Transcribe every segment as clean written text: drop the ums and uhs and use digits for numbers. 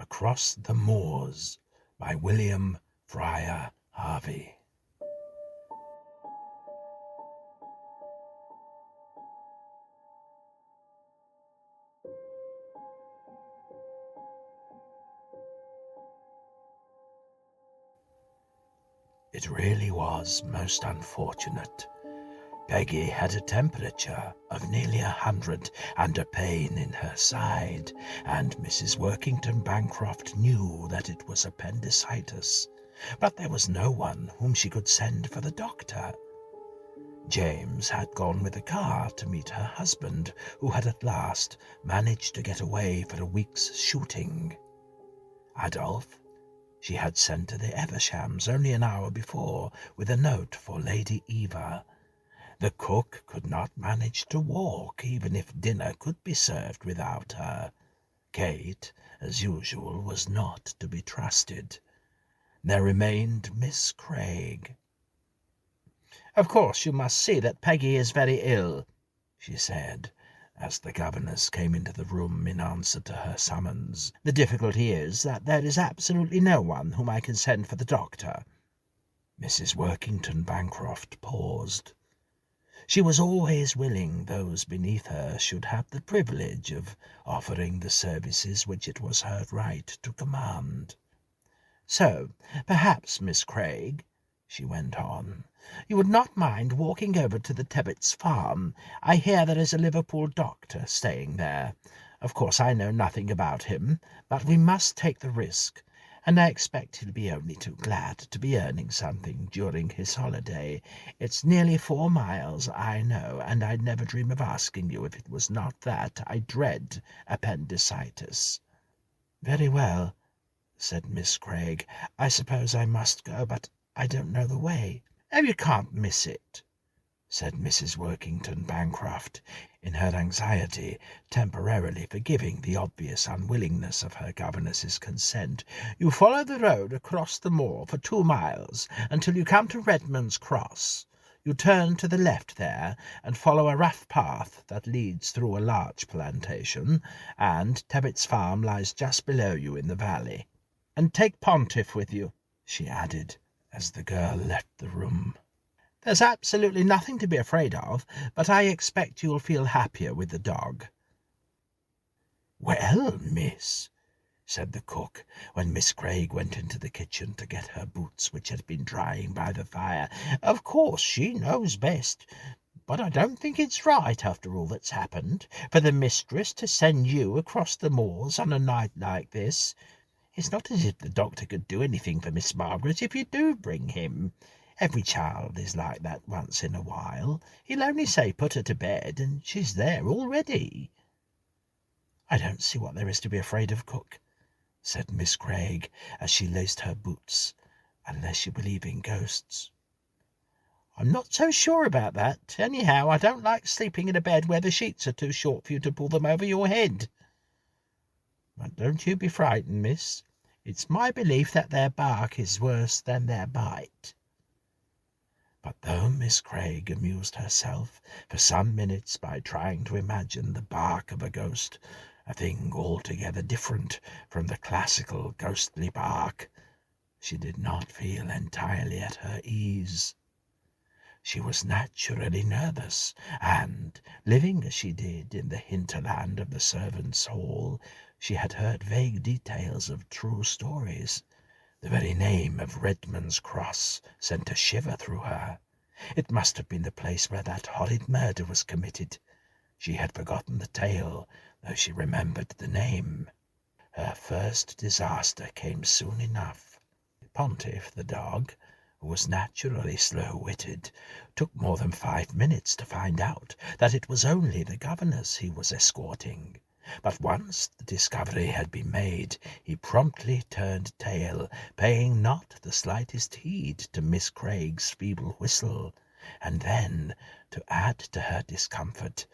Across the Moors by William Fryer Harvey. It really was most unfortunate. Peggy had a temperature of nearly 100 and a pain in her side, and Mrs. Workington Bancroft knew that it was appendicitis, but there was no one whom she could send for the doctor. James had gone with a car to meet her husband, who had at last managed to get away for a week's shooting. Adolphe she had sent to the Evershams only an hour before with a note for Lady Eva. The cook could not manage to walk, even if dinner could be served without her. Kate, as usual, was not to be trusted. There remained Miss Craig. "Of course you must see that Peggy is very ill," she said, as the governess came into the room in answer to her summons. "The difficulty is that there is absolutely no one whom I can send for the doctor." Mrs. Workington Bancroft paused. She was always willing those beneath her should have the privilege of offering the services which it was her right to command. "So, perhaps, Miss Craig," she went on, "you would not mind walking over to the Tebbets' farm. I hear there is a Liverpool doctor staying there. Of course I know nothing about him, but we must take the risk, and I expect he'll be only too glad to be earning something during his holiday. It's nearly 4 miles, I know, and I'd never dream of asking you if it was not that I dread appendicitis." "Very well," said Miss Craig. "I suppose I must go, but I don't know the way." "Oh, you can't miss it," said Mrs. Workington Bancroft, in her anxiety temporarily forgiving the obvious unwillingness of her governess's consent. "You follow the road across the moor for 2 miles until you come to Redmond's Cross. You turn to the left there and follow a rough path that leads through a large plantation, and Tebbets' farm lies just below you in the valley. And take Pontiff with you," she added, as the girl left the room. "There's absolutely nothing to be afraid of, but I expect you'll feel happier with the dog." "Well, miss," said the cook, when Miss Craig went into the kitchen to get her boots, which had been drying by the fire, "of course she knows best, but I don't think it's right, after all that's happened, for the mistress to send you across the moors on a night like this. It's not as if the doctor could do anything for Miss Margaret if you do bring him. Every child is like that once in a while. He'll only say put her to bed, and she's there already." "I don't see what there is to be afraid of, cook," said Miss Craig, as she laced her boots, "unless you believe in ghosts." "I'm not so sure about that. Anyhow, I don't like sleeping in a bed where the sheets are too short for you to pull them over your head. But don't you be frightened, miss. It's my belief that their bark is worse than their bite." But though Miss Craig amused herself for some minutes by trying to imagine the bark of a ghost, a thing altogether different from the classical ghostly bark, she did not feel entirely at her ease. She was naturally nervous, and, living as she did in the hinterland of the servants' hall, she had heard vague details of true stories. The very name of Redmond's Cross sent a shiver through her. It must have been the place where that horrid murder was committed. She had forgotten the tale, though she remembered the name. Her first disaster came soon enough. Pontiff, the dog, who was naturally slow-witted, took more than 5 minutes to find out that it was only the governess he was escorting. But once the discovery had been made, he promptly turned tail, paying not the slightest heed to Miss Craig's feeble whistle. And then, to add to her discomfort,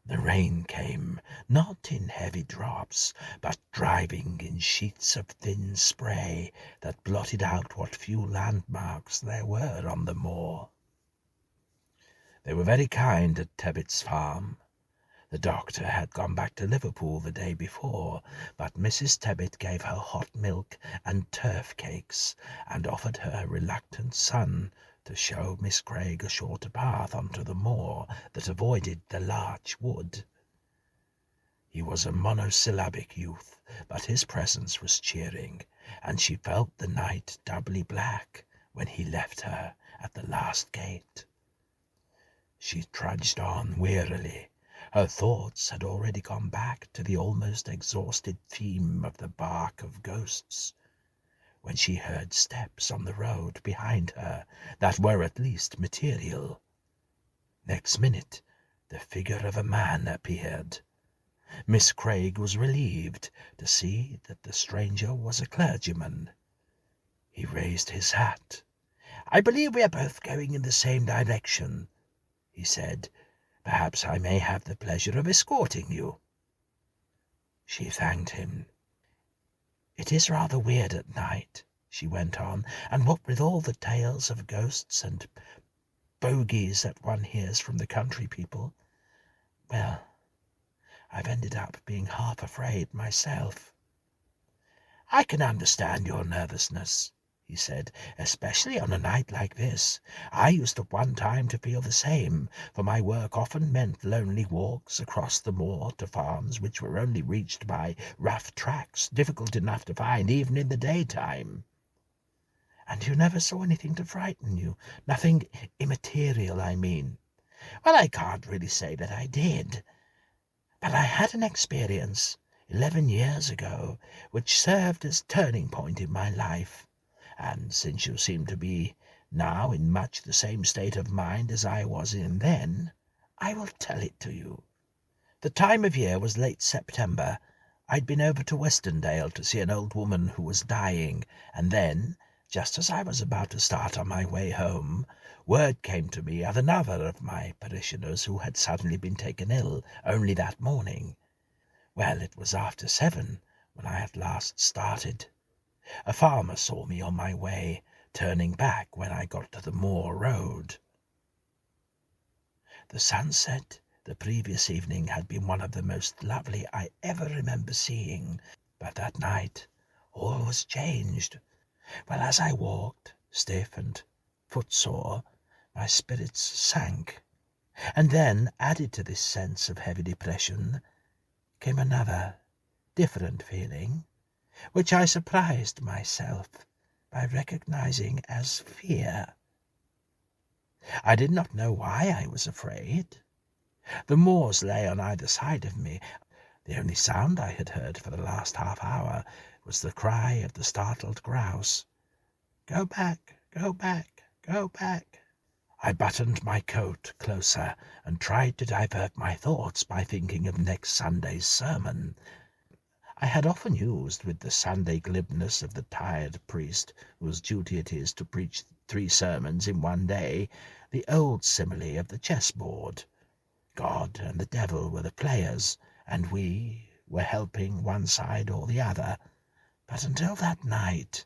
the rain came, not in heavy drops, but driving in sheets of thin spray that blotted out what few landmarks there were on the moor. They were very kind at Tebbets' farm. The doctor had gone back to Liverpool the day before, but Mrs. Tebbit gave her hot milk and turf cakes, and offered her reluctant son to show Miss Craig a shorter path onto the moor that avoided the larch wood. He was a monosyllabic youth, but his presence was cheering, and she felt the night doubly black when he left her at the last gate. She trudged on wearily. Her thoughts had already gone back to the almost exhausted theme of the bark of ghosts, when she heard steps on the road behind her that were at least material. Next minute, the figure of a man appeared. Miss Craig was relieved to see that the stranger was a clergyman. He raised his hat. "I believe we are both going in the same direction," he said. "Perhaps I may have the pleasure of escorting you." She thanked him. "It is rather weird at night," she went on, "and what with all the tales of ghosts and bogies that one hears from the country people, well, I've ended up being half afraid myself." "I can understand your nervousness," he said, "especially on a night like this. I used at one time to feel the same, for my work often meant lonely walks across the moor to farms which were only reached by rough tracks, difficult enough to find even in the daytime." "And you never saw anything to frighten you? Nothing immaterial, I mean?" "Well, I can't really say that I did. But I had an experience 11 years ago which served as a turning point in my life. And since you seem to be now in much the same state of mind as I was in then, I will tell it to you. The time of year was late September. I'd been over to Westendale to see an old woman who was dying, and then, just as I was about to start on my way home, word came to me of another of my parishioners who had suddenly been taken ill only that morning. Well, it was after 7 when I at last started. A farmer saw me on my way, turning back when I got to the moor road. The sunset the previous evening had been one of the most lovely I ever remember seeing, but that night all was changed. Well, as I walked, stiff and footsore, my spirits sank, and then, added to this sense of heavy depression, came another, different feeling, which I surprised myself by recognizing as fear. I did not know why I was afraid. The moors lay on either side of me. The only sound I had heard for the last half-hour was the cry of the startled grouse. "Go back, go back, go back." I buttoned my coat closer and tried to divert my thoughts by thinking of next Sunday's sermon. I had often used, with the Sunday glibness of the tired priest whose duty it is to preach 3 sermons in one day, the old simile of the chessboard. God and the devil were the players, and we were helping one side or the other. But until that night,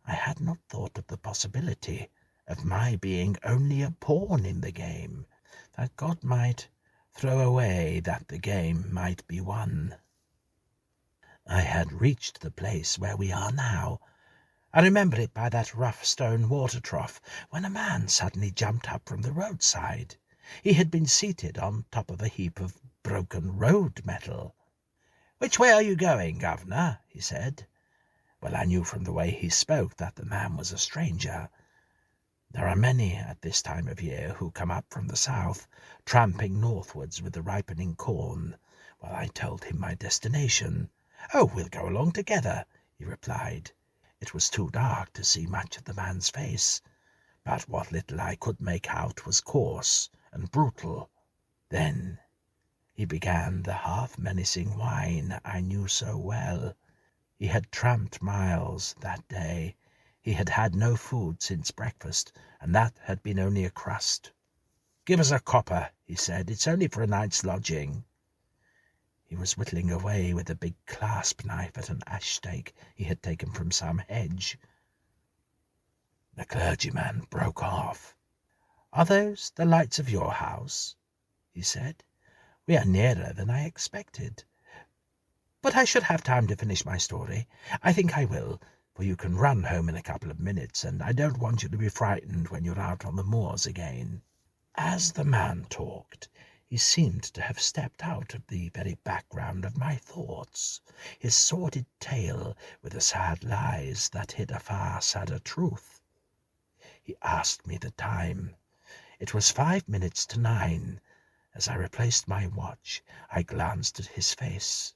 I had not thought of the possibility of my being only a pawn in the game, that God might throw away, that the game might be won. I had reached the place where we are now. I remember it by that rough stone water trough, when a man suddenly jumped up from the roadside. He had been seated on top of a heap of broken road metal. "Which way are you going, governor?" he said. Well, I knew from the way he spoke that the man was a stranger. There are many at this time of year who come up from the south, tramping northwards with the ripening corn. Well, I told him my destination. "Oh, we'll go along together," he replied. It was too dark to see much of the man's face, but what little I could make out was coarse and brutal. Then he began the half-menacing whine I knew so well. He had tramped miles that day. He had had no food since breakfast, and that had been only a crust. "Give us a copper," he said. "It's only for a night's lodging." He was whittling away with a big clasp knife at an ash stake he had taken from some hedge. The clergyman broke off. "Are those the lights of your house?" he said. We are nearer than I expected. But I should have time to finish my story. I think I will, for you can run home in a couple of minutes, and I don't want you to be frightened when you're out on the moors again." As the man talked, he seemed to have stepped out of the very background of my thoughts, his sordid tale with the sad lies that hid a far sadder truth. He asked me the time. It was 5 minutes to 9. As I replaced my watch, I glanced at his face.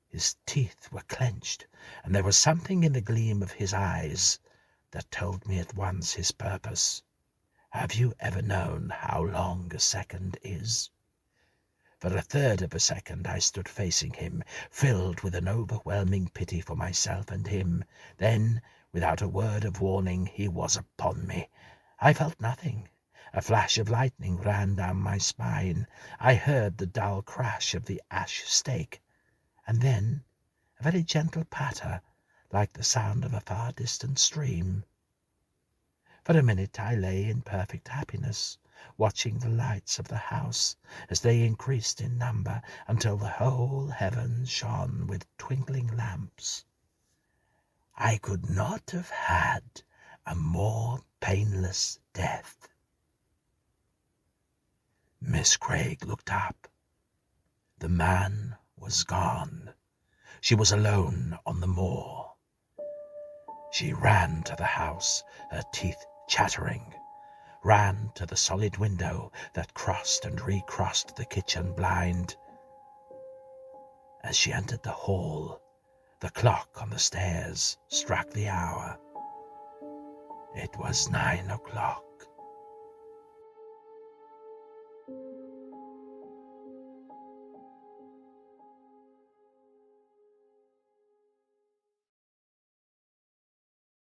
His teeth were clenched, and there was something in the gleam of his eyes that told me at once his purpose. Have you ever known how long a second is? For a third of a second I stood facing him, filled with an overwhelming pity for myself and him. Then, without a word of warning, he was upon me. I felt nothing. A flash of lightning ran down my spine. I heard the dull crash of the ash stake, and then a very gentle patter, like the sound of a far-distant stream. For a minute I lay in perfect happiness, watching the lights of the house as they increased in number until the whole heavens shone with twinkling lamps. I could not have had a more painless death. Miss Craig looked up. The man was gone. She was alone on the moor. She ran to the house, her teeth chattering, ran to the solid window that crossed and recrossed the kitchen blind. As she entered the hall, the clock on the stairs struck the hour. It was 9 o'clock.